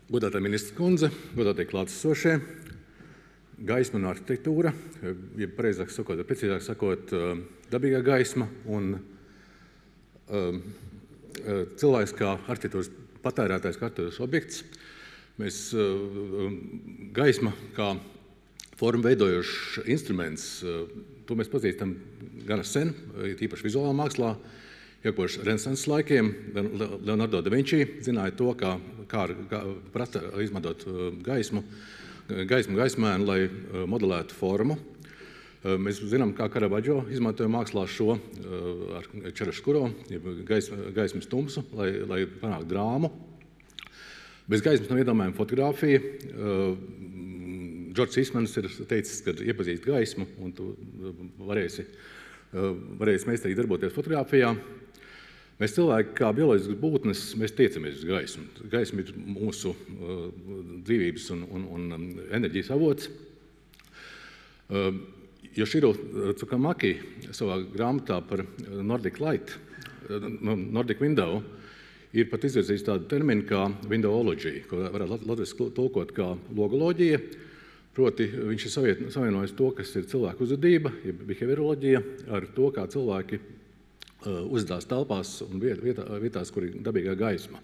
Godātā ministra kundze, godātie klātesošie, gaisma un arhitektūra, ja precīzāk sakot, dabīgā gaisma un cilvēks kā arhitektūras patērētājs, kā arhitektūras objekts. Gaisma kā formu veidojošs instruments, to mēs pazīstam gana sen, tīpaši vizuālā mākslā, jau kopš Renesanses laikiem. Leonardo da Vinci zināja to, kā prasa izmantot gaismēnu, lai modelētu formu. Mēs zinām, kā Caravaggio izmantoja mākslā šo ar chiaroscuro, gaismas tumsu, lai panāktu drāmu. Bez gaismas nav iedomājama fotografija. Džordžs Eastmans ir teicis, ka iepazīst gaismu, un tu varēsi meistarīgi darboties fotografijā. Mēs cilvēki, kā bioloģiskas būtnes, mēs tiecamies uz gaismu. Gaisma ir mūsu dzīvības un enerģijas avots. Yoshiro Tsukamaki savā grāmatā par Nordic Light, Nordic Window, ir pat izvirzījis tādu terminu kā windowology, ko varētu latviski tulkot kā logoloģija. Proti, viņš ir savienojis to, kas ir cilvēku uzvedība, behavioroloģija, ar to, kā cilvēki uzvedās telpās un vietās, kur ir dabīgā gaisma.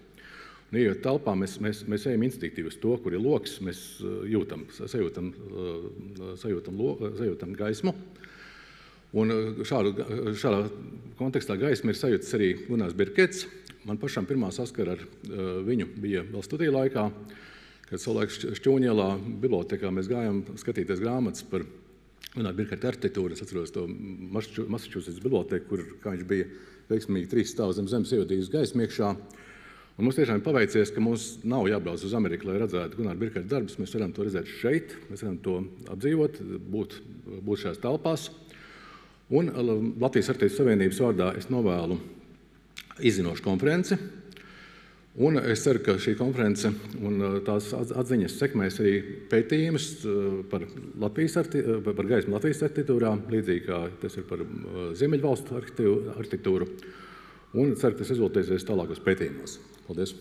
Un, ejot telpā, mēs ejam instinktīvi uz to, kur ir loks, mēs sajūtam gaismu. Un šādā kontekstā gaisma ir sajūtas arī Gunārs Birkets. Man pašam pirmā saskara ar viņu bija vēl studiju laikā, kad savulaik Šķūņielā bibliotekā mēs gājām skatīties grāmatas par Gunāra Birketa arhitektūru. Es atceros to Massachusetts biblioteku, kur, kā viņš bija veiksmīgi 3 stāvus zem zemes ievadījis gaismu iekšā. Un mums tiešām paveicies, ka mums nav jābrauc uz Ameriku, lai redzētu Gunāra Birketa darbus. Mēs varam to redzēt šeit, mēs varam to apdzīvot, būt šajās telpās. Un Latvijas Arhitektūras Savienības vārdā es novēlu izzinošu konferenci. Un es ceru, ka šī konference un tās atziņas sekmēs arī pētījumus par gaismu Latvijas arhitektūrā, līdzīgi kā tas ir par Ziemeļvalstu arhitektūru. Un ceru, ka tas rezultēsies tālākos pētījumos. Paldies!